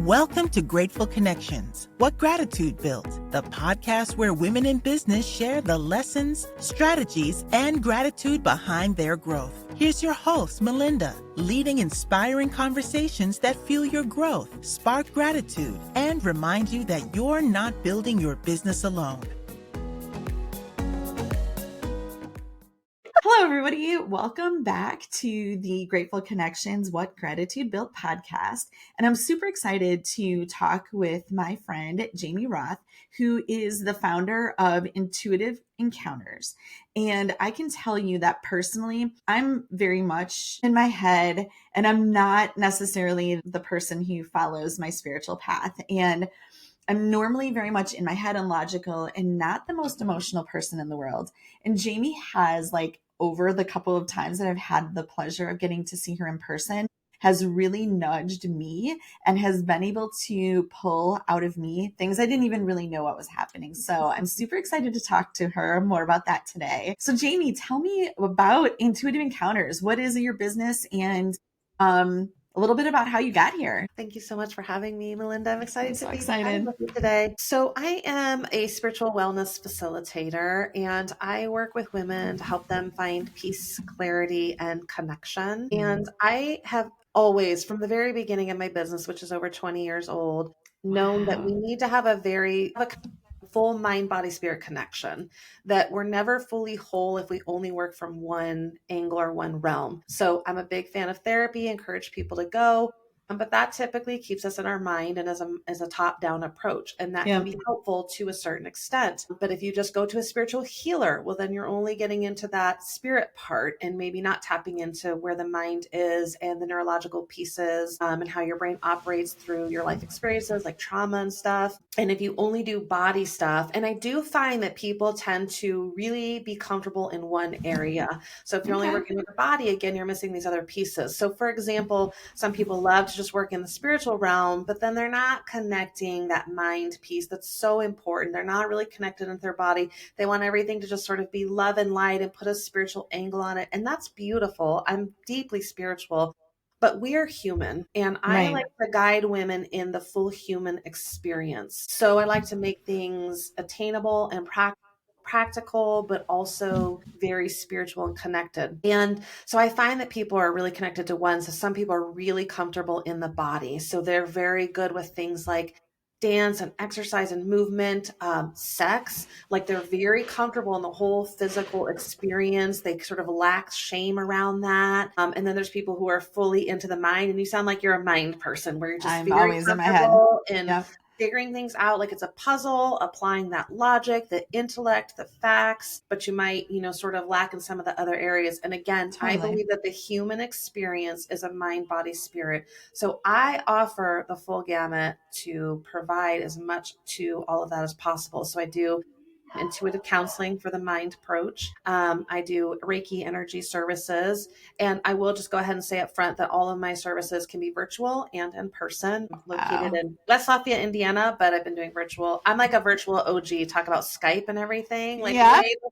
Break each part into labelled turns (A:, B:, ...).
A: Welcome to Grateful Connections, What Gratitude Built, the podcast where women in business share the lessons, strategies, and gratitude behind their growth. Here's your host, Malinda, leading inspiring conversations that fuel your growth, spark gratitude, and remind you that you're not building your business alone.
B: Hello, everybody. Welcome back to the Grateful Connections, What Gratitude Built podcast. And I'm super excited to talk with my friend, Jamie Roth, who is the founder of Intuitive Encounters. And I can tell you that personally, I'm very much in my head, and I'm not necessarily the person who follows my spiritual path. And I'm normally very much in my head and logical and not the most emotional person in the world. And Jamie has, over the couple of times that I've had the pleasure of getting to see her in person, has really nudged me and has been able to pull out of me things I didn't even really know what was happening. So I'm super excited to talk to her more about that today. So Jamie, tell me about Intuitive Encounters. What is your business, and a little bit about how you got here.
C: Thank you so much for having me, Malinda. I'm excited to be
B: excited
C: with you today. So I am a spiritual wellness facilitator, and I work with women to help them find peace, clarity, and connection. And I have always, from the very beginning of my business, which is over 20 years old, known that we need to have a full mind, body, spirit connection, that we're never fully whole if we only work from one angle or one realm. So I'm a big fan of therapy, encourage people to go. But that typically keeps us in our mind and as a top-down approach. And that can be helpful to a certain extent. But if you just go to a spiritual healer, well, then you're only getting into that spirit part and maybe not tapping into where the mind is and the neurological pieces and how your brain operates through your life experiences like trauma and stuff. And if you only do body stuff, and I do find that people tend to really be comfortable in one area. So if you're only working with the body, again, you're missing these other pieces. So for example, some people love to just work in the spiritual realm, but then they're not connecting that mind piece that's so important. They're not really connected with their body. They want everything to just sort of be love and light and put a spiritual angle on it. And that's beautiful. I'm deeply spiritual, but we are human. And I like to guide women in the full human experience. So I like to make things attainable and practical, but also very spiritual and connected. And so I find that people are really connected to one. So some people are really comfortable in the body. So they're very good with things like dance and exercise and movement, sex, like they're very comfortable in the whole physical experience. They sort of lack shame around that. And then there's people who are fully into the mind, and you sound like you're a mind person where you're just very
B: always in my head
C: and figuring things out like it's a puzzle, applying that logic, the intellect, the facts, but you might, sort of lack in some of the other areas. And again, I believe that the human experience is a mind, body, spirit. So I offer the full gamut to provide as much to all of that as possible. So I do intuitive counseling for the mind approach. I do Reiki energy services, and I will just go ahead and say up front that all of my services can be virtual and in person. I'm located in West Lafayette, Indiana, but I've been doing virtual. I'm like a virtual OG, talk about Skype and everything. Way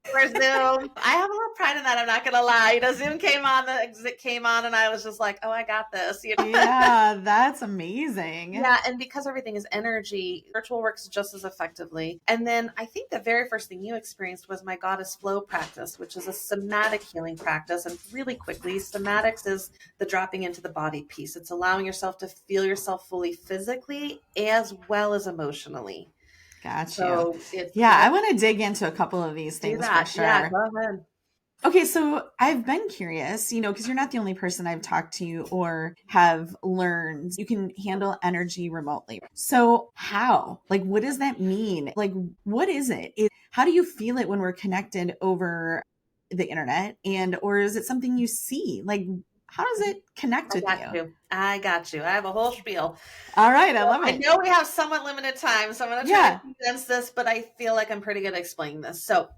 C: before Zoom. I have a little pride in that. I'm not going to lie. Zoom came on, the exit came on, and I was just like, oh, I got this.
B: Yeah, that's amazing.
C: Yeah, and because everything is energy, virtual works just as effectively. And then I think the very first thing you experienced was my Goddess Flow practice, which is a somatic healing practice. And really quickly, somatics is the dropping into the body piece. It's allowing yourself to feel yourself fully physically as well as emotionally.
B: Gotcha.
C: So
B: I want to dig into a couple of these things for sure.
C: Yeah, go ahead.
B: Okay, so I've been curious, because you're not the only person I've talked to or have learned you can handle energy remotely. So how? What does that mean? What is it? How do you feel it when we're connected over the internet, or is it something you see? How does it connect with you?
C: I got you. I have a whole spiel.
B: All right. I love it.
C: I know we have somewhat limited time, so I'm going to try to condense this, but I feel like I'm pretty good at explaining this. So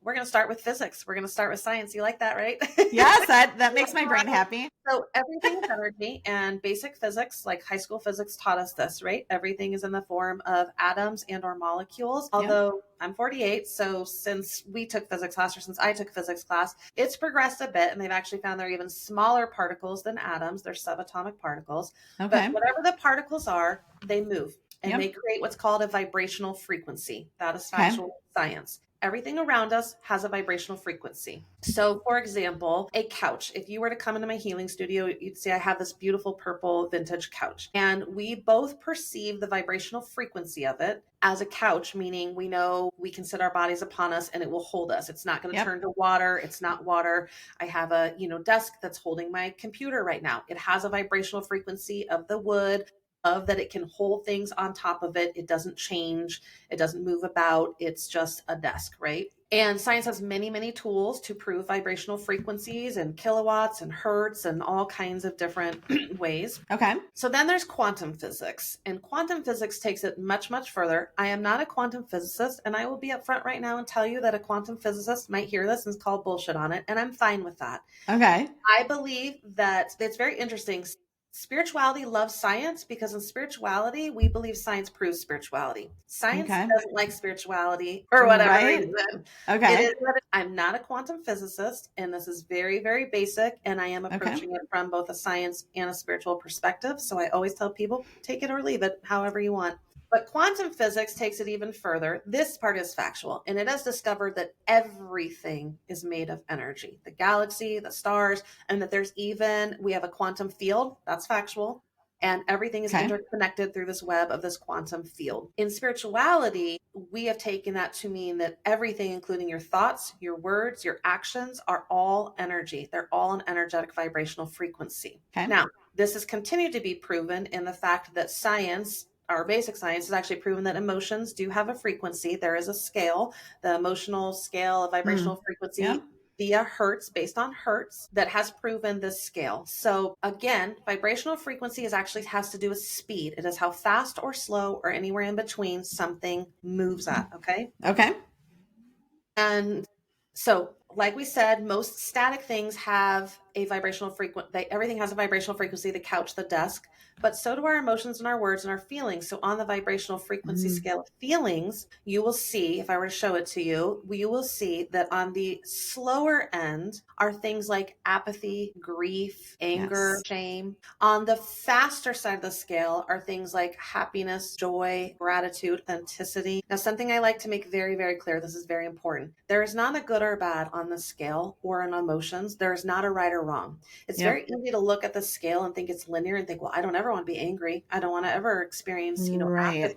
C: we're going to start with physics. We're going to start with science. You like that, right?
B: Yes, that makes my brain happy.
C: So everything is energy, and basic physics, like high school physics, taught us this, right? Everything is in the form of atoms and or molecules. Although I'm 48, so since we took physics class, or since I took physics class, it's progressed a bit, and they've actually found there are even smaller particles than atoms. They're subatomic particles.
B: Okay.
C: But whatever the particles are, they move, and they create what's called a vibrational frequency. That is factual science. Everything around us has a vibrational frequency. So, for example, a couch. If you were to come into my healing studio, you'd see I have this beautiful purple vintage couch. And we both perceive the vibrational frequency of it as a couch, meaning we know we can sit our bodies upon us and it will hold us. It's not going to turn to water. It's not water. I have a, desk that's holding my computer right now. It has a vibrational frequency of the wood, of that it can hold things on top of it. It doesn't change. It doesn't move about. It's just a desk, right? And science has many, many tools to prove vibrational frequencies and kilowatts and hertz and all kinds of different ways.
B: Okay.
C: So then there's quantum physics, and quantum physics takes it much, much further. I am not a quantum physicist, and I will be upfront right now and tell you that a quantum physicist might hear this and call bullshit on it, and I'm fine with that.
B: Okay.
C: I believe that it's very interesting. Spirituality loves science because in spirituality, we believe science proves spirituality. Science doesn't like spirituality for whatever reason.
B: Okay.
C: I'm not a quantum physicist, and this is very, very basic, and I am approaching it from both a science and a spiritual perspective. So I always tell people, take it or leave it, however you want. But quantum physics takes it even further. This part is factual, and it has discovered that everything is made of energy, the galaxy, the stars, and that we have a quantum field. That's factual. And everything is interconnected through this web of this quantum field. In spirituality, we have taken that to mean that everything, including your thoughts, your words, your actions, are all energy. They're all an energetic vibrational frequency. Okay. Now, this has continued to be proven in the fact that science, our basic science, has actually proven that emotions do have a frequency. There is a scale, the emotional scale of vibrational frequency via hertz, based on hertz, that has proven this scale. So again, vibrational frequency actually has to do with speed. It is how fast or slow or anywhere in between something moves at. Okay. And so, like we said, most static things have a vibrational frequency. Everything has a vibrational frequency, the couch, the desk, but so do our emotions and our words and our feelings. So on the vibrational frequency scale of feelings, you will see, if I were to show it to you, you will see that on the slower end are things like apathy, grief, anger, shame. On the faster side of the scale are things like happiness, joy, gratitude, authenticity. Now, something I like to make very, very clear, this is very important. There is not a good or bad on the scale or on emotions. There is not a right or wrong. It's very easy to look at the scale and think it's linear and think, well, I don't ever want to be angry. I don't want to ever experience, apathy.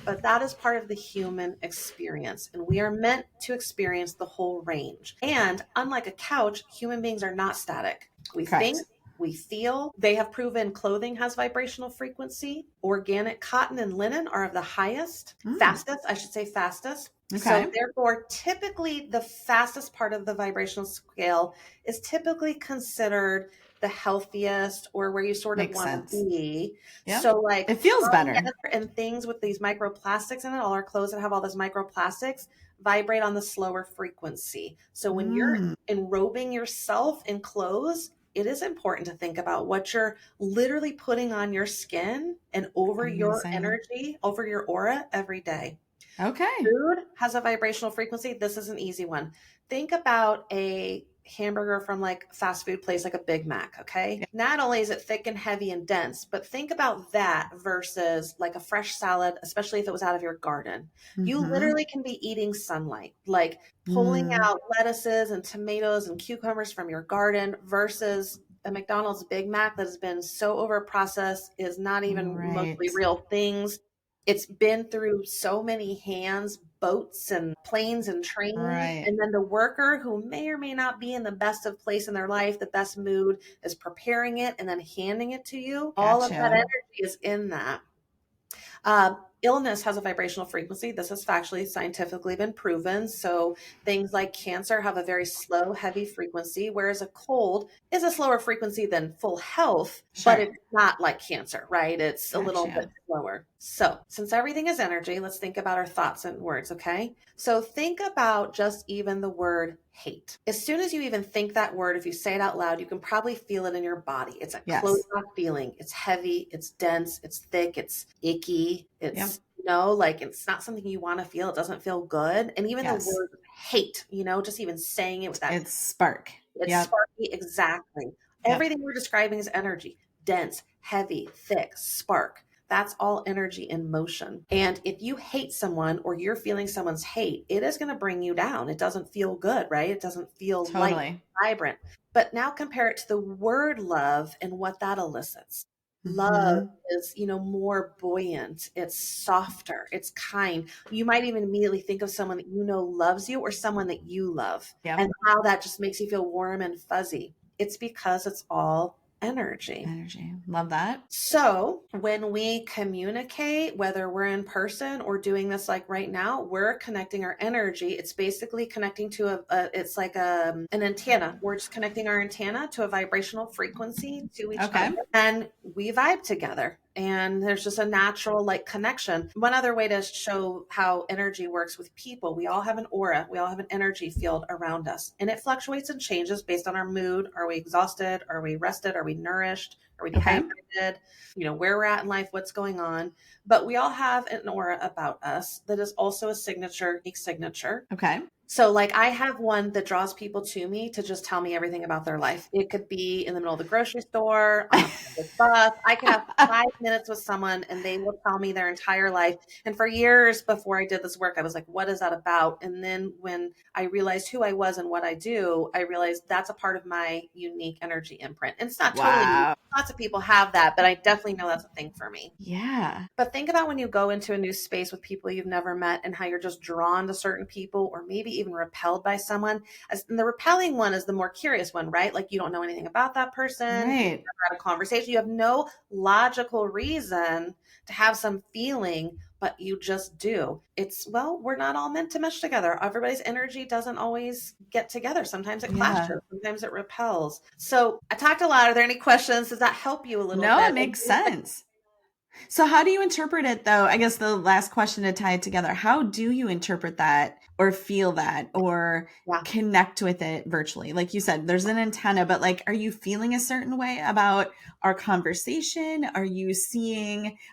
C: But that is part of the human experience. And we are meant to experience the whole range. And unlike a couch, human beings are not static. We think, we feel. They have proven clothing has vibrational frequency. Organic cotton and linen are of the highest, fastest. So therefore, typically the fastest part of the vibrational scale is typically considered the healthiest, or where you sort of want to be. So like
B: it feels better.
C: And things with these microplastics in it, all our clothes that have all those microplastics vibrate on the slower frequency. So when you're enrobing yourself in clothes, it is important to think about what you're literally putting on your skin and over your energy, over your aura every day. Food has a vibrational frequency. This is an easy one. Think about a hamburger from like fast food place, like a Big Mac. Okay. Not only is it thick and heavy and dense, but think about that versus like a fresh salad, especially if it was out of your garden. You literally can be eating sunlight, like pulling out lettuces and tomatoes and cucumbers from your garden versus a McDonald's Big Mac that has been so over processed, is not even mostly real things. It's been through so many hands, boats and planes and trains. And then the worker, who may or may not be in the best of place in their life, the best mood, is preparing it and then handing it to you. All of that energy is in that. illness has a vibrational frequency. This has factually, scientifically been proven. So things like cancer have a very slow, heavy frequency, whereas a cold is a slower frequency than full health, but
B: Sure.
C: it's not like cancer, right? It's a little bit
B: Gotcha.
C: slower. So since everything is energy, let's think about our thoughts and words, okay? So think about just even the word hate. As soon as you even think that word, if you say it out loud, you can probably feel it in your body. It's a closed
B: Yes.
C: off feeling. It's heavy, it's dense, it's thick, it's icky.
B: Yep.
C: It's, like it's not something you want to feel. It doesn't feel good. And even the
B: Yes.
C: word hate, just even saying it with that,
B: It's spark.
C: it's
B: Yep.
C: sparky. Exactly.
B: Yep.
C: Everything we're describing is energy, dense, heavy, thick, spark. That's all energy in motion. And if you hate someone or you're feeling someone's hate, it is going to bring you down. It doesn't feel good, right? It doesn't feel light,
B: Totally.
C: vibrant. But now compare it to the word love and what that elicits. Love
B: Mm-hmm.
C: is, more buoyant. It's softer. It's kind. You might even immediately think of someone that loves you or someone that you love,
B: Yep.
C: and how that just makes you feel warm and fuzzy. It's because it's all energy.
B: Energy. Love that.
C: So when we communicate, whether we're in person or doing this like right now, we're connecting our energy. It's basically connecting to it's like an antenna. We're just connecting our antenna to a vibrational frequency to each
B: Okay.
C: other, and we vibe together. And there's just a natural like connection. One other way to show how energy works with people, we all have an aura. We all have an energy field around us, and it fluctuates and changes based on our mood. Are we exhausted? Are we rested? Are we nourished? Are we
B: Okay.
C: dehydrated? Where we're at in life, what's going on. But we all have an aura about us that is also a unique signature.
B: Okay.
C: So like I have one that draws people to me to just tell me everything about their life. It could be in the middle of the grocery store, on a public bus. I could have 5 minutes with someone and they will tell me their entire life. And for years before I did this work, I was like, what is that about? And then when I realized who I was and what I do, I realized that's a part of my unique energy imprint. And it's not totally me.
B: Wow.
C: Lots of people have that, but I definitely know that's a thing for me.
B: Yeah.
C: But think about when you go into a new space with people you've never met and how you're just drawn to certain people or maybe even repelled by someone. And the repelling one is the more curious one, right? Like you don't know anything about that person. You've
B: Right.
C: never had a conversation. You have no logical reason to have some feeling, but you just do. We're not all meant to mesh together. Everybody's energy doesn't always get together. Sometimes it clashes, sometimes it repels. So I talked a lot. Are there any questions? Does that help you a little bit?
B: No, it makes sense. So how do you interpret it though? I guess the last question to tie it together, how do you interpret that or feel that or connect with it virtually? Like you said, there's an antenna, but like, are you feeling a certain way about our conversation? Are you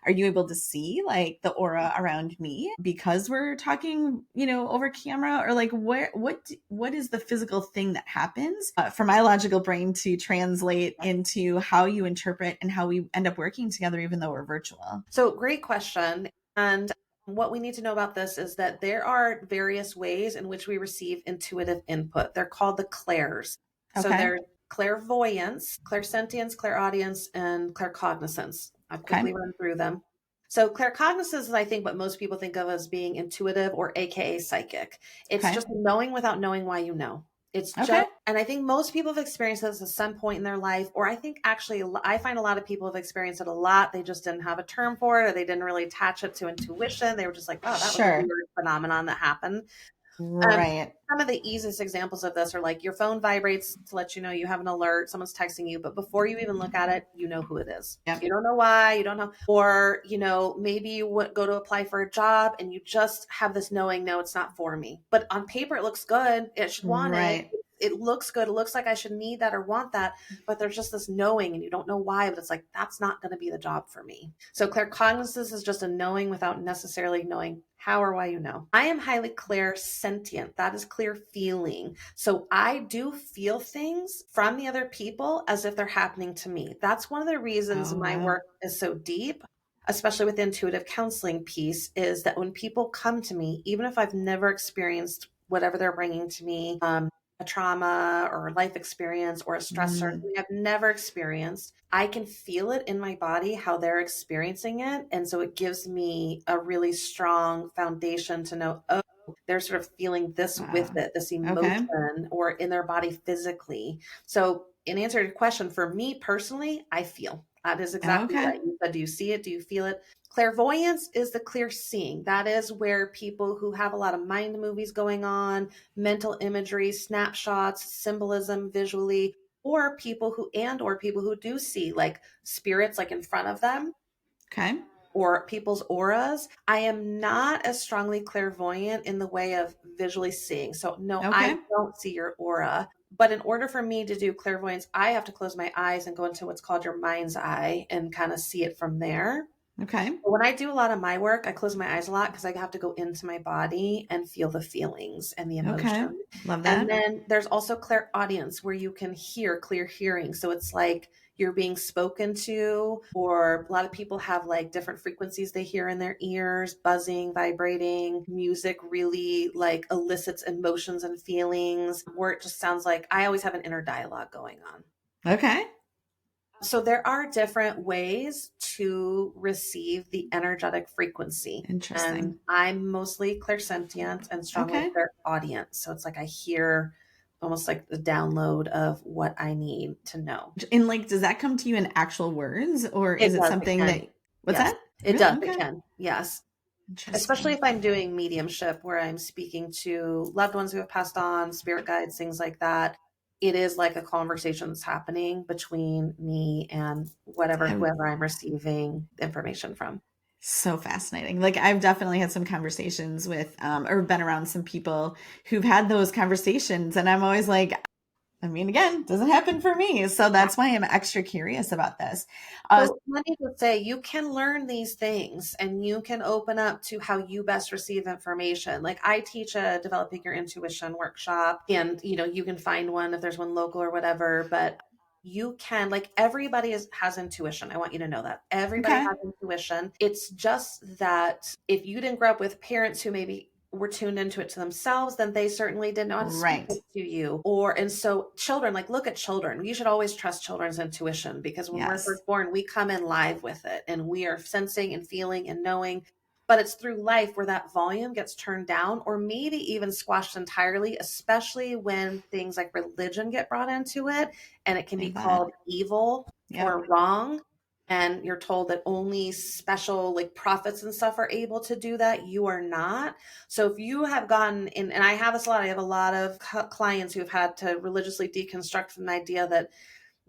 B: able to see like the aura around me because we're talking, over camera, or like what is the physical thing that happens for my logical brain to translate into how you interpret and how we end up working together, even though we're virtual?
C: So great question. And what we need to know about this is that there are various ways in which we receive intuitive input. They're called the clairs. So there's clairvoyance, clairsentience, clairaudience, and claircognizance. I'll quickly run through them. So claircognizance is, I think, what most people think of as being intuitive or AKA psychic. It's just knowing without knowing why you know. It's just, and I think most people have experienced this at some point in their life, or I think actually, I find a lot of people have experienced it a lot. They just didn't have a term for it, or they didn't really attach it to intuition. They were just like, oh, that was a weird phenomenon that happened.
B: Right.
C: Some of the easiest examples of this are like your phone vibrates to let you know you have an alert, someone's texting you, but before you even look at it, you know who it is.
B: Yep.
C: You don't know why, you don't know. Or, maybe you would go to apply for a job and you just have this knowing, no, it's not for me. But on paper, it looks good. It should want it. It looks good. It looks like I should need that or want that, but there's just this knowing and you don't know why, but it's like, that's not going to be the job for me. So claircognizance is just a knowing without necessarily knowing how or why you know. I am highly clairsentient. That is clear feeling. So I do feel things from the other people as if they're happening to me. That's one of the reasons my work is so deep, especially with the intuitive counseling piece, is that when people come to me, even if I've never experienced whatever they're bringing to me, a trauma or life experience or a stressor I've never experienced, I can feel it in my body, how they're experiencing it. And so it gives me a really strong foundation to know, oh, they're sort of feeling this with it, this emotion or in their body physically. So in answer to your question, for me personally, I feel. That is exactly right. You said, do you see it? Do you feel it? Clairvoyance is the clear seeing. That is where people who have a lot of mind movies going on, mental imagery, snapshots, symbolism visually, or people who do see like spirits like in front of them.
B: Okay.
C: Or people's auras. I am not as strongly clairvoyant in the way of visually seeing. So no, I don't see your aura. But in order for me to do clairvoyance, I have to close my eyes and go into what's called your mind's eye and kind of see it from there.
B: Okay.
C: When I do a lot of my work, I close my eyes a lot because I have to go into my body and feel the feelings and the emotion.
B: Okay. Love that.
C: And then there's also clairaudience where you can hear, clear hearing. So it's like you're being spoken to, or a lot of people have like different frequencies they hear in their ears, buzzing, vibrating, music really like elicits emotions and feelings, or it just sounds like I always have an inner dialogue going on.
B: Okay.
C: So there are different ways to receive the energetic frequency.
B: Interesting.
C: And I'm mostly clairsentient and strongly clairaudient. So it's like I hear almost like the download of what I need to know.
B: And like, does that come to you in actual words, or is it something that, what's that?
C: It does. It can. Yes. Especially if I'm doing mediumship where I'm speaking to loved ones who have passed on, spirit guides, things like that. It is like a conversation that's happening between me and whoever I'm receiving information from.
B: So fascinating. Like I've definitely had some conversations with, or been around some people who've had those conversations, and I'm always like, I mean, again, doesn't happen for me. So that's why I'm extra curious about this.
C: So let me just say, you can learn these things and you can open up to how you best receive information. Like I teach a developing your intuition workshop, and you can find one if there's one local or whatever, but you can, like, everybody has intuition. I want you to know that everybody has intuition. It's just that if you didn't grow up with parents who maybe were tuned into it to themselves, then they certainly didn't know how to speak it to you. And so children, like, look at children. You should always trust children's intuition, because when we're first born, we come in live with it and we are sensing and feeling and knowing. But it's through life where that volume gets turned down, or maybe even squashed entirely, especially when things like religion get brought into it, and it can be called evil or wrong. And you're told that only special like prophets and stuff are able to do that. You are not. So if you have gotten in, and I have this a lot, I have a lot of clients who have had to religiously deconstruct from the idea that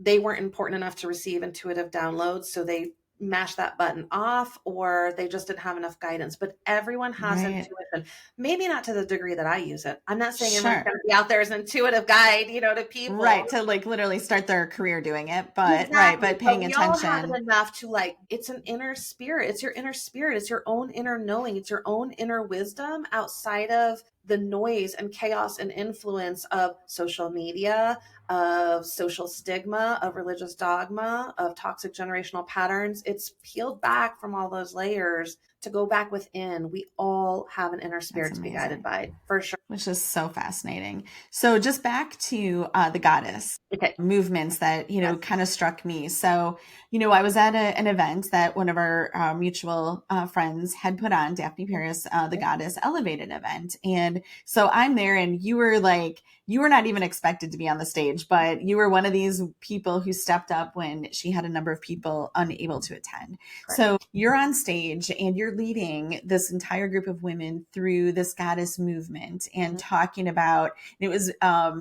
C: they weren't important enough to receive intuitive downloads. So they mash that button off, or they just didn't have enough guidance. But everyone has intuition, maybe not to the degree that I use it. I'm not saying everyone's going to be out there as an intuitive guide, to people.
B: Right. To like literally start their career doing it. But but paying attention.
C: We all have it enough to, like, it's an inner spirit. It's your inner spirit. It's your own inner knowing. It's your own inner wisdom outside of the noise and chaos and influence of social media, of social stigma, of religious dogma, of toxic generational patterns. It's peeled back from all those layers to go back within. We all have an inner spirit to be guided by, for sure.
B: Which is so fascinating. So just back to the goddess movements that, kind of struck me. So, I was at an event that one of our mutual friends had put on, Daphne Paris, the Goddess Elevated event. And so I'm there, and you were not even expected to be on the stage, but you were one of these people who stepped up when she had a number of people unable to attend. Correct. So you're on stage and you're leading this entire group of women through this goddess movement and talking about, it was, I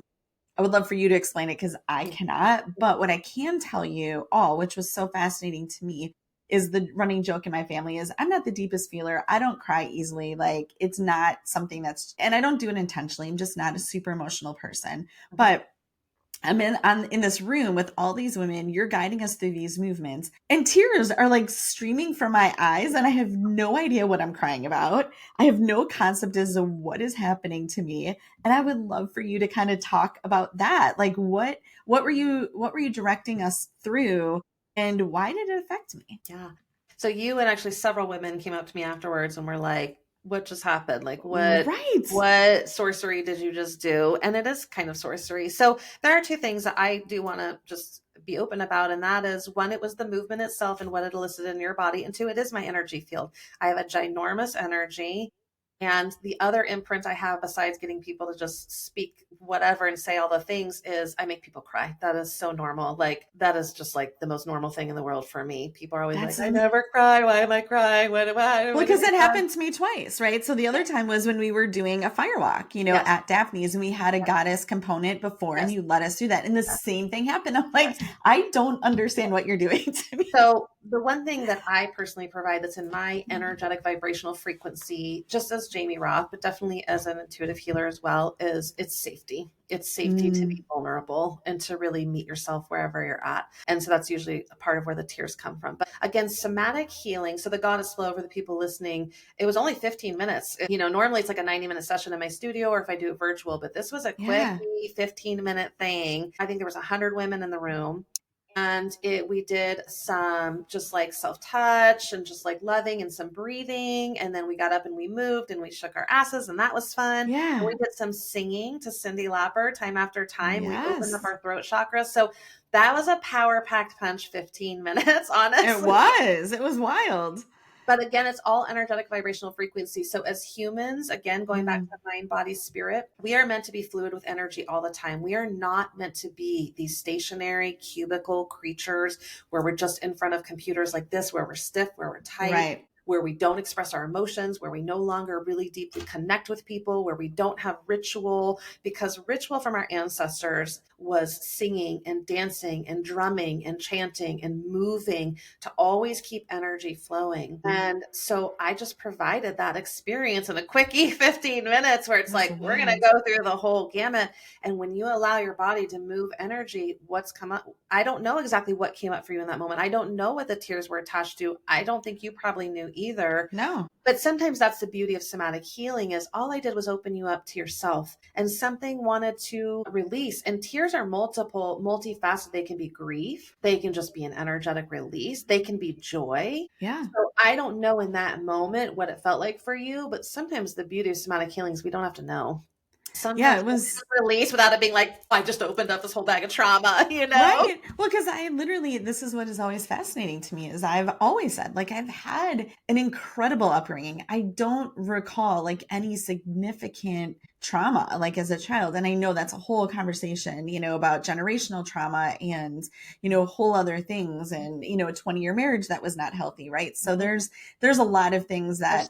B: would love for you to explain it because I cannot, but what I can tell you all, which was so fascinating to me, is the running joke in my family is I'm not the deepest feeler. I don't cry easily. Like, it's not something and I don't do it intentionally. I'm just not a super emotional person, but I'm in this room with all these women. You're guiding us through these movements, and tears are like streaming from my eyes, and I have no idea what I'm crying about. I have no concept as to what is happening to me. And I would love for you to kind of talk about that. Like, what were you directing us through, and why did it affect me?
C: Yeah. So you and actually several women came up to me afterwards and were like, what just happened? Like, what sorcery did you just do? And it is kind of sorcery. So there are two things that I do want to just be open about. And that is, one, it was the movement itself and what it elicited in your body. And two, it is my energy field. I have a ginormous energy. And the other imprint I have, besides getting people to just speak whatever and say all the things is I make people cry. That is so normal. Like that is just like the most normal thing in the world for me. People are always like, I never cry. Why am I crying? Why?
B: Well, because it happened to me twice, right? So the other time was when we were doing a firewalk, at Daphne's, and we had a goddess component before, and you let us do that. And the same thing happened. I'm like, I don't understand what you're doing to me.
C: So the one thing that I personally provide that's in my energetic vibrational frequency, just as Jamie Roth, but definitely as an intuitive healer as well, is it's safety. It's safety to be vulnerable and to really meet yourself wherever you're at. And so that's usually a part of where the tears come from. But again, somatic healing. So the goddess flow, for the people listening, it was only 15 minutes. Normally it's like a 90-minute session in my studio or if I do it virtual, but this was a quick 15-minute thing. I think there was 100 women in the room. And we did some just like self-touch and just like loving and some breathing. And then we got up and we moved and we shook our asses and that was fun.
B: Yeah.
C: And we did some singing to Cyndi Lauper time after time. Yes. We opened up our throat chakra. So that was a power-packed punch 15 minutes, honestly.
B: It was wild.
C: But again, it's all energetic vibrational frequency. So as humans, again, going back to mind, body, spirit, we are meant to be fluid with energy all the time. We are not meant to be these stationary cubicle creatures where we're just in front of computers like this, where we're stiff, where we're tight, where we don't express our emotions, where we no longer really deeply connect with people, where we don't have ritual, because ritual from our ancestors was singing and dancing and drumming and chanting and moving to always keep energy flowing. And so I just provided that experience in a quickie 15 minutes where it's like, we're going to go through the whole gamut. And when you allow your body to move energy, what's come up? I don't know exactly what came up for you in that moment. I don't know what the tears were attached to. I don't think you probably knew either.
B: No.
C: But sometimes that's the beauty of somatic healing is all I did was open you up to yourself and something wanted to release. And tears are multifaceted. They can be grief. They can just be an energetic release. They can be joy.
B: Yeah.
C: So I don't know in that moment what it felt like for you, but sometimes the beauty of somatic healing is we don't have to know. Sometimes
B: it was
C: released without it being like, I just opened up this whole bag of trauma,
B: Right. Well, because this is what is always fascinating to me is I've always said, like, I've had an incredible upbringing. I don't recall like any significant trauma, like as a child. And I know that's a whole conversation, about generational trauma and, whole other things and, a 20-year marriage that was not healthy. Right. So there's a lot of things that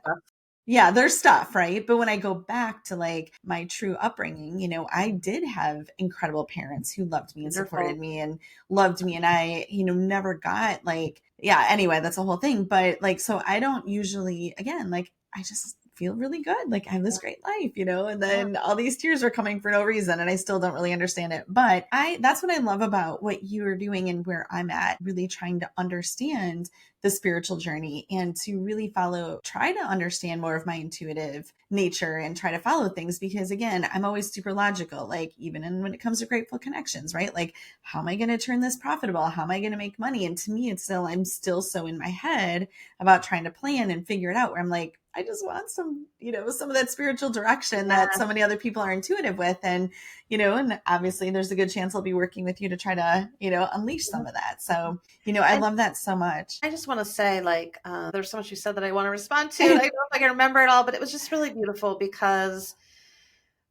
B: there's stuff, right? But when I go back to like my true upbringing, I did have incredible parents who loved me and supported me and loved me. And I, never got like, anyway, that's a whole thing. But like, so I don't usually, again, like, I just feel really good. Like I have this great life, and then all these tears are coming for no reason. And I still don't really understand it. But that's what I love about what you're doing and where I'm at, really trying to understand the spiritual journey and to really try to understand more of my intuitive nature and try to follow things. Because again, I'm always super logical, like even when it comes to grateful connections, right? Like, how am I going to turn this profitable? How am I going to make money? And to me, I'm still so in my head about trying to plan and figure it out where I'm like, I just want some of that spiritual direction that so many other people are intuitive with. And, and obviously there's a good chance I'll be working with you to try to, unleash some of that. So, I love that so much.
C: I just want to say like, there's so much you said that I want to respond to. I don't know if I can remember it all, but it was just really beautiful because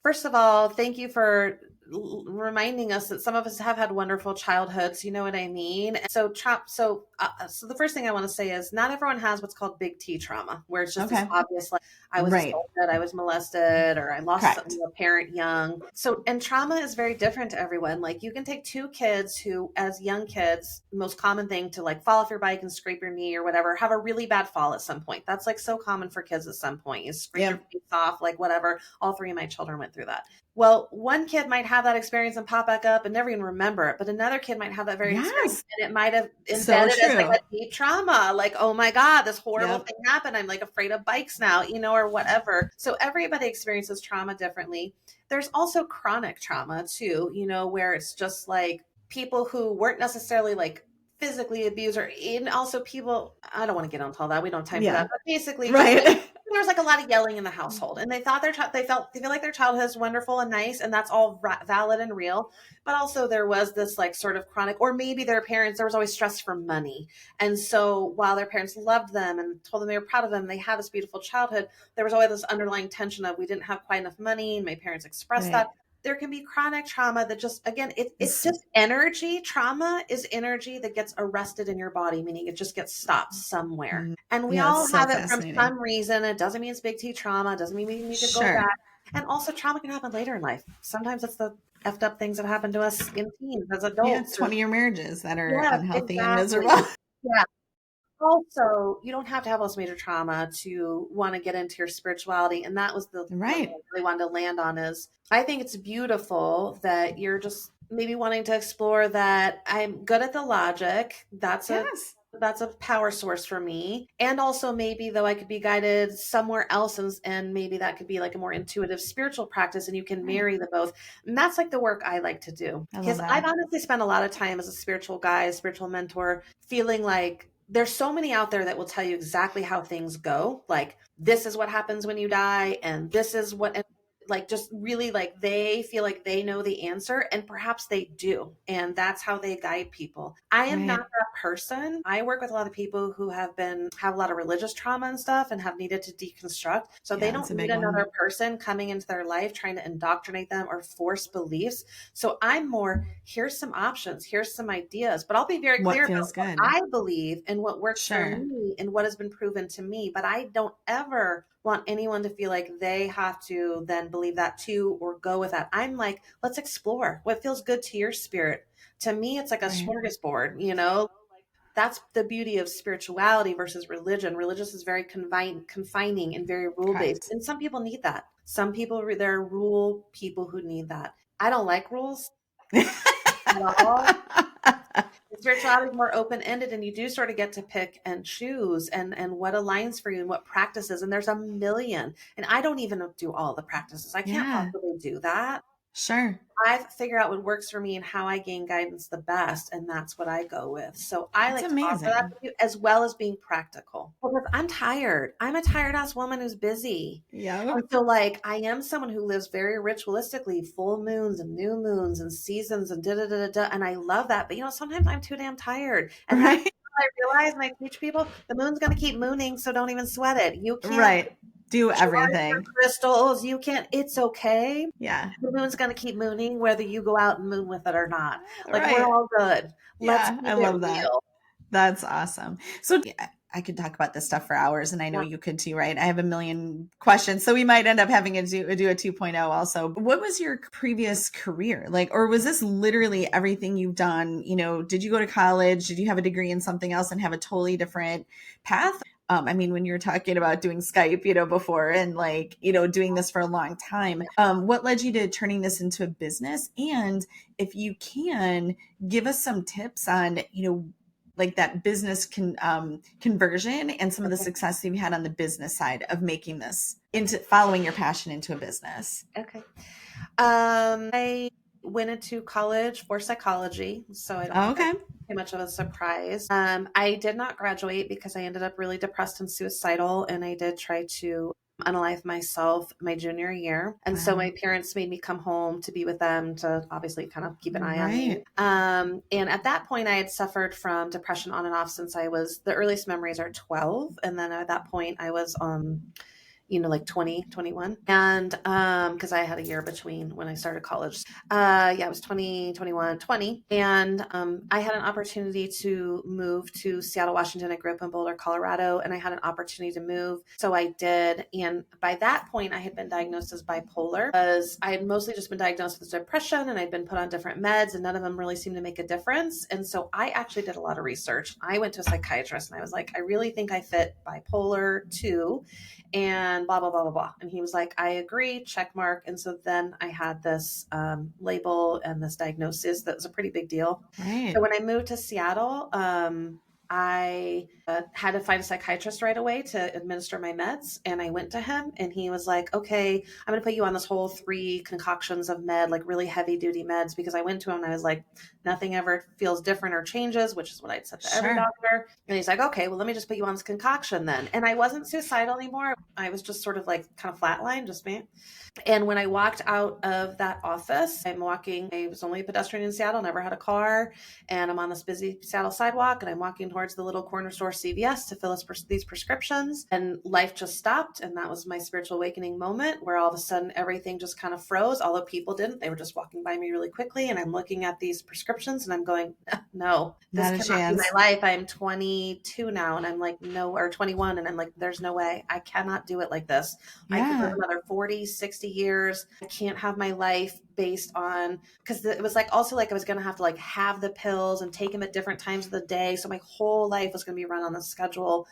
C: first of all, thank you for reminding us that some of us have had wonderful childhoods. You know what I mean? So the first thing I want to say is not everyone has what's called big T trauma, where it's just this obvious, like I was assaulted, I was molested, or I lost a parent young. So, and trauma is very different to everyone. Like you can take two kids who, as young kids, the most common thing to like fall off your bike and scrape your knee or whatever, have a really bad fall at some point. That's like so common for kids at some point. You scrape your face off, like whatever. All three of my children went through that. Well, one kid might have that experience and pop back up and never even remember it, but another kid might have that very experience and it might have embedded as like a deep trauma, like, oh my God, this horrible thing happened. I'm like afraid of bikes now, or whatever. So everybody experiences trauma differently. There's also chronic trauma too, where it's just like people who weren't necessarily like physically abused and also people, I don't want to get into all that. We don't have time for that, but basically there was like a lot of yelling in the household and they thought they feel like their childhood is wonderful and nice. And that's all valid and real. But also there was this like sort of chronic, or maybe their parents, there was always stress for money. And so while their parents loved them and told them they were proud of them, they had this beautiful childhood, there was always this underlying tension of we didn't have quite enough money and my parents expressed that. There can be chronic trauma that just, again, it's just energy. Trauma is energy that gets arrested in your body, meaning it just gets stopped somewhere. And we all have it from some reason. It doesn't mean it's big T trauma. It doesn't mean we need to go back. And also trauma can happen later in life. Sometimes it's the effed up things that happen to us in teens as adults.
B: 20-year marriages that are unhealthy and miserable.
C: Yeah. Also, you don't have to have those major trauma to want to get into your spirituality. And that was the point I really wanted to land on is I think it's beautiful that you're just maybe wanting to explore that I'm good at the logic. That's a power source for me. And also maybe though I could be guided somewhere else and maybe that could be like a more intuitive spiritual practice and you can marry the both. And that's like the work I like to do. Because I've honestly spent a lot of time as a spiritual guy, a spiritual mentor, feeling like there's so many out there that will tell you exactly how things go. Like this is what happens when you die. And this is what, like, just really like they feel like they know the answer and perhaps they do. And that's how they guide people. I am not that person. I work with a lot of people who have a lot of religious trauma and stuff and have needed to deconstruct. So they don't need another person coming into their life trying to indoctrinate them or force beliefs. So I'm more, here's some options, here's some ideas, but I'll be very clear about what I believe and what works for me and what has been proven to me. But I don't ever want anyone to feel like they have to then believe that too or go with that. I'm like, let's explore what feels good to your spirit. To me, it's like a smorgasbord, you know? That's the beauty of spirituality versus religion. Religious is very confining and very rule-based. And some people need that. Some people, there are rule people who need that. I don't like rules at all. Spirituality is more open-ended and you do sort of get to pick and choose and what aligns for you and what practices. And there's a million. And I don't even do all the practices. I can't possibly do that.
B: Sure.
C: I figure out what works for me and how I gain guidance the best. And that's what I go with. So I like to offer that to you as well as being practical. Because I'm tired. I'm a tired ass woman who's busy.
B: Yeah.
C: And so like I am someone who lives very ritualistically, full moons and new moons and seasons and da-da-da-da-da. And I love that. But you know, sometimes I'm too damn tired. And that's what I realize and I teach people the moon's going to keep mooning. So don't even sweat it. You can't.
B: Do everything.
C: Crystals, you can't, it's okay.
B: Yeah.
C: The moon's going to keep mooning whether you go out and moon with it or not. Like we're all good.
B: I love that. That's awesome. So I could talk about this stuff for hours and I know you could too, right? I have a million questions. So we might end up having to do a 2.0 also. What was your previous career like? Or was this literally everything you've done? You know, did you go to college? Did you have a degree in something else and have a totally different path? I mean, when you were talking about doing Skype, you know, before and like, you know, doing this for a long time, what led you to turning this into a business? And if you can give us some tips on, you know, like that business conversion and some of the success you've had on the business side of making this into following your passion into a business.
C: Okay. I went into college for psychology, so I don't think too much of a surprise. I did not graduate because I ended up really depressed and suicidal, and I did try to unalive myself my junior year. And so my parents made me come home to be with them to obviously kind of keep an eye on me. And at that point I had suffered from depression on and off since the earliest memories are 12. And then at that point I was, you know, like 20, 21. And, cause I had a year between when I started college. It was 20, 21, 20. And, I had an opportunity to move to Seattle, Washington. I grew up in Boulder, Colorado, and I had an opportunity to move. So I did. And by that point I had been diagnosed as bipolar because I had mostly just been diagnosed with depression and I'd been put on different meds and none of them really seemed to make a difference. And so I actually did a lot of research. I went to a psychiatrist and I was like, I really think I fit bipolar 2 and blah, blah, blah, blah, blah. And he was like, I agree, check mark. And so then I had this label and this diagnosis that was a pretty big deal.
B: Right.
C: So when I moved to Seattle, I had to find a psychiatrist right away to administer my meds. And I went to him and he was like, okay, I'm going to put you on this whole 3 concoctions of med, like really heavy duty meds. Because I went to him and I was like, nothing ever feels different or changes, which is what I'd said to every
B: Sure.
C: doctor. And he's like, okay, well, let me just put you on this concoction then. And I wasn't suicidal anymore. I was just sort of like kind of flatline, just me. And when I walked out of that office, I'm walking, I was only a pedestrian in Seattle, never had a car. And I'm on this busy Seattle sidewalk and I'm walking towards the little corner store CVS to fill these prescriptions. And life just stopped. And that was my spiritual awakening moment where all of a sudden everything just kind of froze. Although people didn't, they were just walking by me really quickly. And I'm looking at these prescriptions and I'm going, no, this
B: Not a
C: cannot be
B: chance.
C: my life. I'm 22 now. And I'm like, no, or 21. And I'm like, there's no way. I cannot do it like this. I could live
B: Yeah.
C: another 40, 60 years. I can't have my life based on, because it was like also like I was going to have to like have the pills and take them at different times of the day. So my whole life was going to be run on the schedule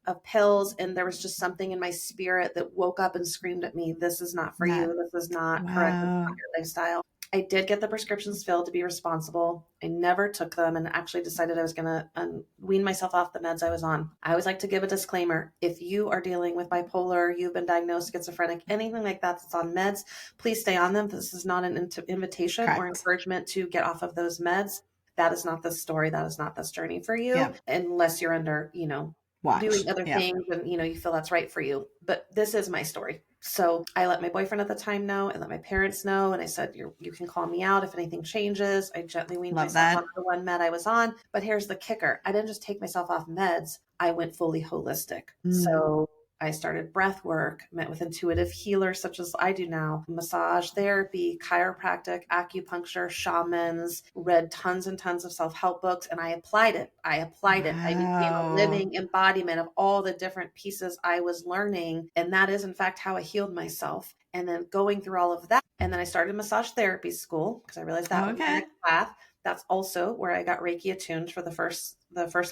C: of pills. And there was just something in my spirit that woke up and screamed at me, this is not for you. This is not correct. This is not your lifestyle. I did get the prescriptions filled to be responsible. I never took them and actually decided I was going to wean myself off the meds I was on. I always like to give a disclaimer. If you are dealing with bipolar, you've been diagnosed schizophrenic, anything like that that's on meds, please stay on them. This is not an invitation or encouragement to get off of those meds. That is not the story. That is not this journey for you unless you're under, doing other things and, you feel that's right for you. But this is my story. So I let my boyfriend at the time know. I let my parents know. And I said, you can call me out if anything changes. I gently weaned myself off the one med I was on. But here's the kicker. I didn't just take myself off meds. I went fully holistic. So I started breath work, met with intuitive healers such as I do now, massage therapy, chiropractic, acupuncture, shamans, read tons and tons of self-help books, and I applied it. I became a living embodiment of all the different pieces I was learning. And that is, in fact, how I healed myself. And then going through all of that. And then I started massage therapy school because I realized that was the next path. That's also where I got Reiki attuned for the first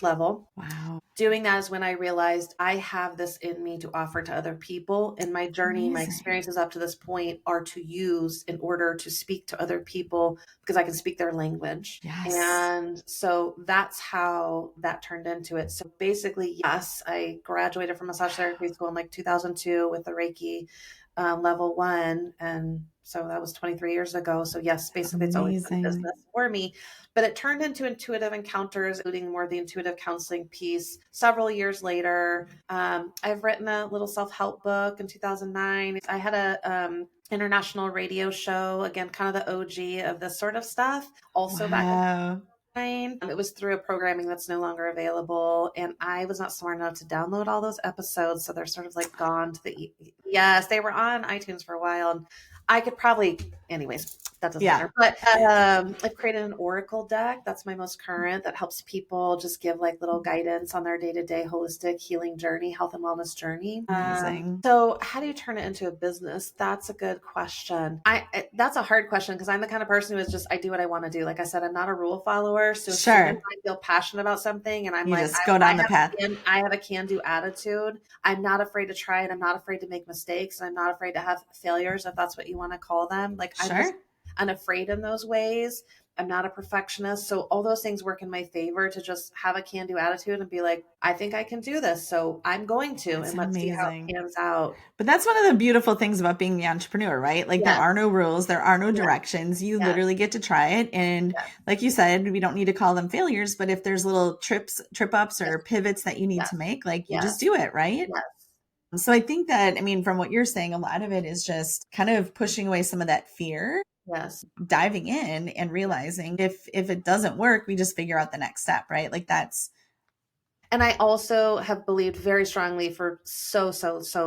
C: level.
B: Wow.
C: Doing that is when I realized I have this in me to offer to other people. And my journey, my experiences up to this point are to use in order to speak to other people because I can speak their language.
B: Yes.
C: And so that's how that turned into it. So basically, yes, I graduated from massage therapy school in like 2002 with the Reiki level 1. And so that was 23 years ago. So yes, basically it's always been business for me, but it turned into intuitive encounters, including more the intuitive counseling piece. Several years later, I've written a little self-help book in 2009. I had a international radio show, again, kind of the OG of this sort of stuff. Also back in it was through a programming that's no longer available. And I was not smart enough to download all those episodes. So they're sort of like gone to yes, they were on iTunes for a while. And I could probably, anyways, that doesn't matter. But I've created an Oracle deck. That's my most current that helps people just give like little guidance on their day-to-day holistic healing journey, health and wellness journey. So how do you turn it into a business? That's a good question. That's a hard question because I'm the kind of person who is just, I do what I want to do. Like I said, I'm not a rule follower. So as soon as I feel passionate about something and I'm
B: just go down the path.
C: I have a can-do attitude. I'm not afraid to try it. I'm not afraid to make mistakes. I'm not afraid to have failures, if that's what you want to call them. Like I'm just unafraid in those ways. I'm not a perfectionist. So all those things work in my favor to just have a can-do attitude and be like, I think I can do this. So I'm going to, and let's see how it pans out.
B: But that's one of the beautiful things about being the entrepreneur, right? Like there are no rules, there are no directions. You literally get to try it. And like you said, we don't need to call them failures, but if there's little trip ups or pivots that you need to make, like you just do it, right? So I think that, I mean, from what you're saying, a lot of it is just kind of pushing away some of that fear. Diving in and realizing if it doesn't work, we just figure out the next step, right? Like that's.
C: And I also have believed very strongly for so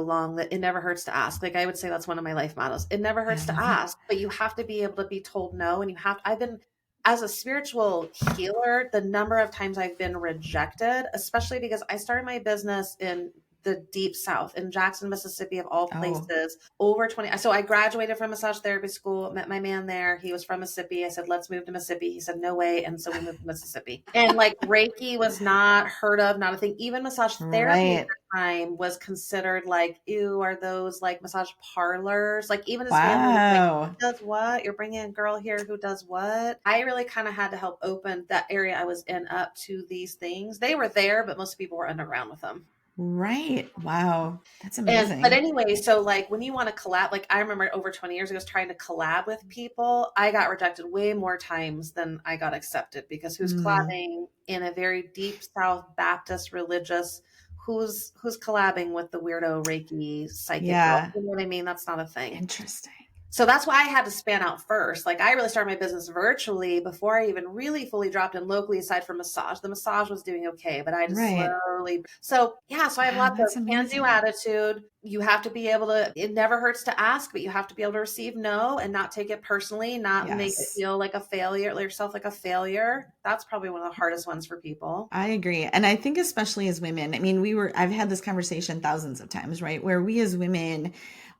C: long that it never hurts to ask. Like I would say that's one of my life mottos. It never hurts to ask, but you have to be able to be told no. And I've been, as a spiritual healer, the number of times I've been rejected, especially because I started my business in the deep South in Jackson, Mississippi, of all places, over 20. So I graduated from massage therapy school, met my man there. He was from Mississippi. I said, let's move to Mississippi. He said, no way. And so we moved to Mississippi. And like Reiki was not heard of, not a thing. Even massage therapy at the time was considered like, ew, are those like massage parlors? Like even his family was like, who does what? You're bringing a girl here who does what? I really kind of had to help open that area I was in up to these things. They were there, but most people were underground with them.
B: Right. Wow. That's
C: But
B: amazing.
C: anyway, so like when you want to collab, like I remember over 20 years ago, I was trying to collab with people. I got rejected way more times than I got accepted, because who's
B: Mm,
C: collabing in a very deep South Baptist religious, who's collabing with the weirdo Reiki psychic girl?
B: yeah.
C: You know what I mean? That's not a thing.
B: Interesting.
C: So that's why I had to span out first. Like I really started my business virtually before I even really fully dropped in locally, aside from massage. The massage was doing okay, but I just
B: Right.
C: slowly. So yeah, so I have
B: Wow,
C: lots of
B: that's
C: can-do
B: amazing.
C: attitude. You have to be able to, it never hurts to ask, but you have to be able to receive no and not take it personally, not make it
B: Yes.
C: feel like a failure, like yourself like a failure. That's probably one of the hardest ones for people.
B: I agree. And I think especially as women, I mean, I've had this conversation thousands of times, right? Where we as women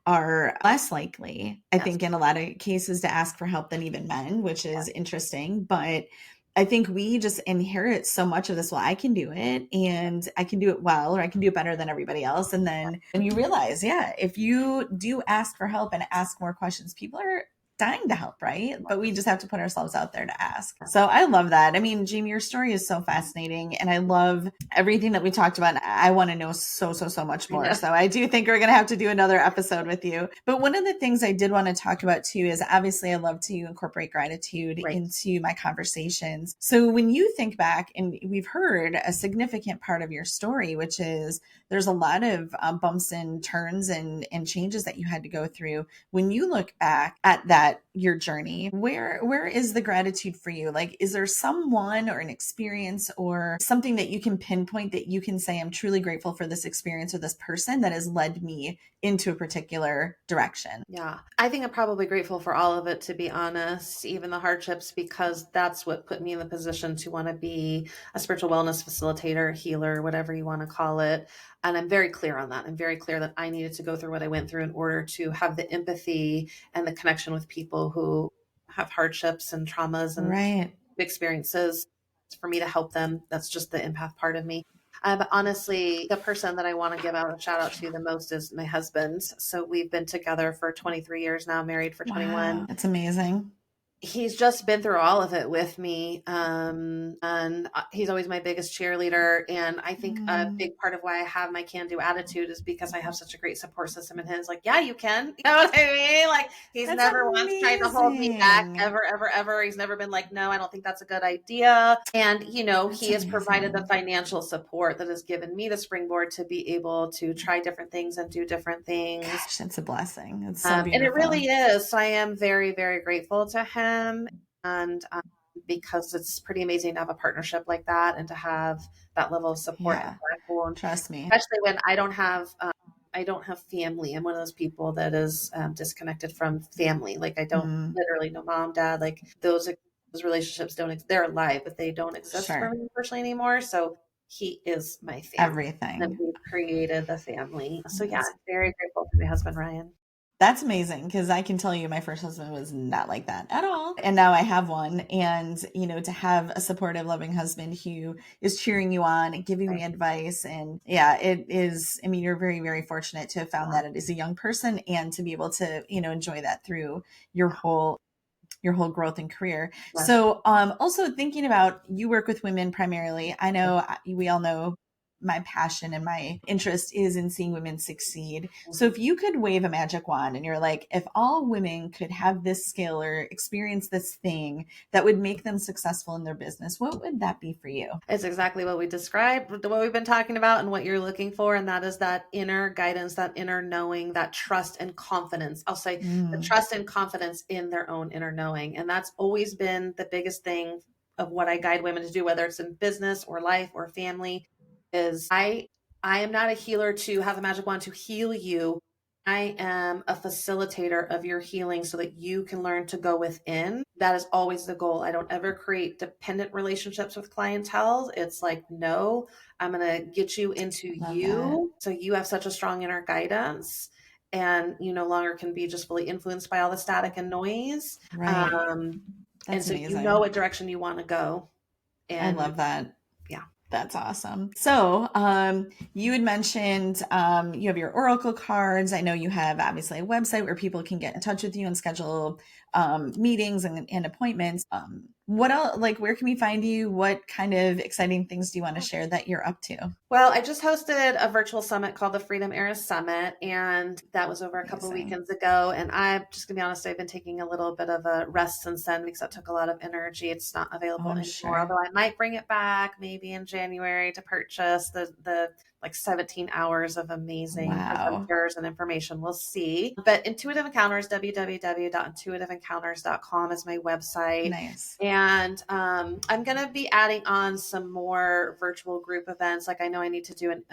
B: are less likely, I
C: Yes.
B: think, in a lot of cases to ask for help than even men, which is interesting. But I think we just inherit so much of this. Well, I can do it and I can do it well, or I can do it better than everybody else. And then when you realize, yeah, if you do ask for help and ask more questions, people are dying to help, right? But we just have to put ourselves out there to ask. So I love that. I mean, Jamie, your story is so fascinating, and I love everything that we talked about. I want to know so much
C: I
B: more.
C: know.
B: So I do think we're going to have to do another episode with you. But one of the things I did want to talk about too is obviously I love to incorporate gratitude
C: Right.
B: into my conversations. So when you think back, and we've heard a significant part of your story, which is there's a lot of bumps and turns and changes that you had to go through. When you look back at that, your journey, where is the gratitude for you? Like, is there someone or an experience or something that you can pinpoint that you can say, I'm truly grateful for this experience or this person that has led me into a particular direction?
C: Yeah. I think I'm probably grateful for all of it, to be honest, even the hardships, because that's what put me in the position to want to be a spiritual wellness facilitator, healer, whatever you want to call it. And I'm very clear on that. I'm very clear that I needed to go through what I went through in order to have the empathy and the connection with people who have hardships and traumas and
B: Right.
C: experiences, for me to help them. That's just the empath part of me. But honestly, the person that I want to give out a shout out to the most is my husband. So we've been together for 23 years now, married for 21.
B: Wow. That's amazing.
C: He's just been through all of it with me. And he's always my biggest cheerleader. And I think a
B: Mm,
C: big part of why I have my can do attitude is because I have such a great support system in his. Like, yeah, you can. You know what I mean? Like, he's
B: that's
C: never once tried to hold me back,
B: amazing.
C: ever, ever, ever. He's never been like, no, I don't think that's a good idea. And,
B: That's
C: he has provided the
B: amazing.
C: financial support that has given me the springboard to be able to try different things and do different things.
B: Gosh, that's a blessing. It's so
C: And it really
B: beautiful.
C: is. So I am very, very grateful to him. And because it's pretty amazing to have a partnership like that and to have that level of support and
B: Yeah.
C: backbone,
B: Trust me.
C: especially when I don't have family. I'm one of those people that is disconnected from family. Like I don't
B: Mm,
C: literally know mom, dad, like those relationships they're alive, but they don't exist for
B: sure.
C: me personally anymore. So he is my family and
B: Everything.
C: we've created the family. So yeah,
B: That's
C: I'm very grateful for my husband, Ryan.
B: That's amazing because I can tell you my first husband was not like that at all. And now I have one. And, to have a supportive, loving husband who is cheering you on and giving
C: Right.
B: me advice. And yeah, it is, I mean, you're very, very fortunate to have found
C: Yeah.
B: that as a young person and to be able to, enjoy that through your
C: Yeah.
B: whole growth and career.
C: Yes.
B: So, also thinking about you work with women primarily. I know we all know my passion and my interest is in seeing women succeed. So,
C: Mhm.
B: if you could wave a magic wand and you're like, if all women could have this skill or experience this thing that would make them successful in their business, what would that be for you?
C: It's exactly what we described, what we've been talking about, and what you're looking for. And that is that inner guidance, that inner knowing, that trust and confidence. I'll say the
B: Mm,
C: trust and confidence in their own inner knowing. And that's always been the biggest thing of what I guide women to do, whether it's in business or life or family, is I am not a healer to have a magic wand to heal you. I am a facilitator of your healing so that you can learn to go within. That is always the goal. I don't ever create dependent relationships with clientele. It's like, no, I'm going to get you into
B: love that.
C: you so you have such a strong inner guidance and you no longer can be just fully influenced by all the static and noise.
B: Right.
C: Um, and
B: That's
C: so you know
B: amazing.
C: what direction you want to go.
B: I
C: And
B: love that.
C: yeah,
B: That's awesome. So, you had mentioned you have your Oracle cards. I know you have obviously a website where people can get in touch with you and schedule meetings and appointments. What else, like, where can we find you? What kind of exciting things do you want to share that you're up to?
C: Well, I just hosted a virtual summit called the Freedom Era Summit, and that was over a couple of weekends ago. And I'm just gonna be honest, I've been taking a little bit of a rest since then because that took a lot of energy. It's not available anymore,
B: Sure.
C: although I might bring it back maybe in January to purchase the like 17 hours of amazing presenters and information. We'll see. But Intuitive Encounters, www.intuitiveencounters.com is my website.
B: Nice.
C: And I'm going to be adding on some more virtual group events. Like I know I need to do an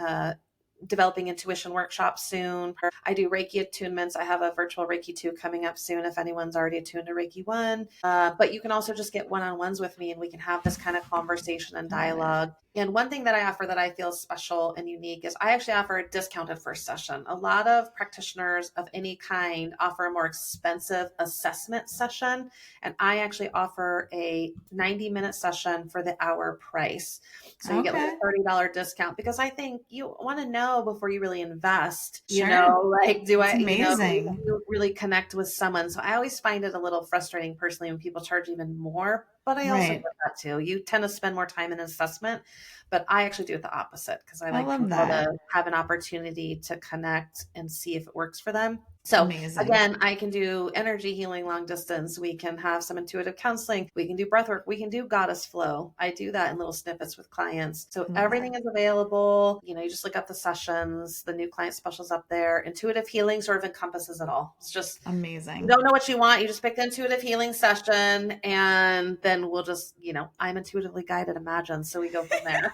C: developing intuition workshop soon. I do Reiki attunements. I have a virtual Reiki 2 coming up soon if anyone's already attuned to Reiki 1. But you can also just get one-on-ones with me and we can have this kind of conversation and dialogue. And one thing that I offer that I feel special and unique is I actually offer a discounted first session. A lot of practitioners of any kind offer a more expensive assessment session. And I actually offer a 90-minute session for the hour price. So you get like a $30 discount because I think you want to know before you really invest, you know, like, do I, you really connect with someone? So I always find it a little frustrating personally when people charge even more, but I also get that too. You tend to spend more time in assessment, but I actually do it the opposite because I like people to have an opportunity to connect and see if it works for them. So again, I can do energy healing long distance. We can have some intuitive counseling. We can do breath work. We can do goddess flow. I do that in little snippets with clients. So everything is available. You know, you just look up the sessions, the new client specials up there. Intuitive healing sort of encompasses it all. It's just amazing. You don't know what you want. You just pick the intuitive healing session and then we'll just, you know, I'm intuitively guided, imagine. So we go from there.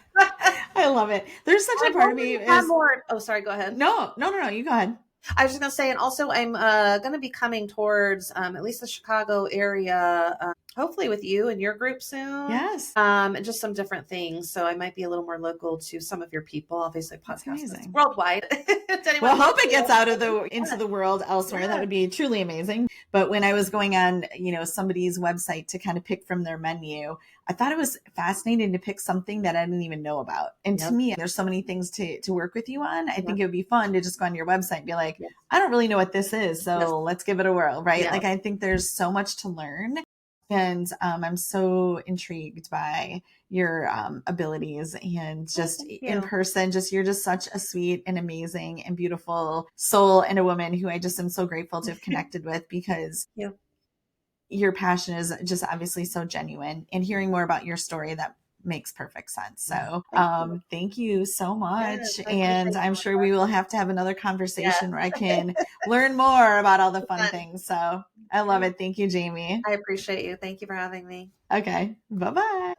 B: I love it. There's such a part of me
C: Oh, sorry. Go ahead.
B: No. You go ahead.
C: I was just going to say, and also I'm going to be coming towards at least the Chicago area, hopefully with you and your group soon.
B: Yes.
C: And just some different things. So I might be a little more local to some of your people, obviously podcasts worldwide.
B: Well, hope it gets out of into the world elsewhere. That would be truly amazing. But when I was going on, you know, somebody's website to kind of pick from their menu, I thought it was fascinating to pick something that I didn't even know about. And to me, there's so many things to work with you on. I think it would be fun to just go on your website and be like, I don't really know what this is. So let's give it a whirl, right? Like, I think there's so much to learn. And I'm so intrigued by your abilities and just in person, you're just such a sweet and amazing and beautiful soul and a woman who I just am so grateful to have connected with because your passion is just obviously so genuine, and hearing more about your story, that makes perfect sense. So thank you so much. Yes, and I'm sure we will have to have another conversation where I can learn more about all the fun things. So I love it. Thank you, Jamie.
C: I appreciate you. Thank you for having me.
B: Okay. Bye-bye.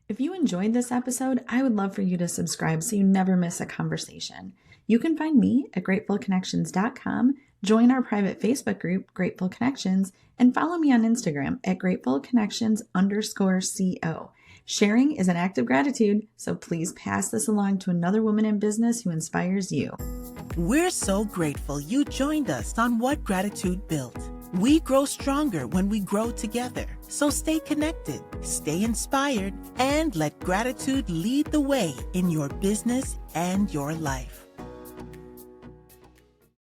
D: If you enjoyed this episode, I would love for you to subscribe so you never miss a conversation. You can find me at gratefulconnections.com, join our private Facebook group, Grateful Connections, and follow me on Instagram at gratefulconnections_CO. Sharing is an act of gratitude, so please pass this along to another woman in business who inspires you.
A: We're so grateful you joined us on What Gratitude Built. We grow stronger when we grow together. So stay connected, stay inspired, and let gratitude lead the way in your business and your life.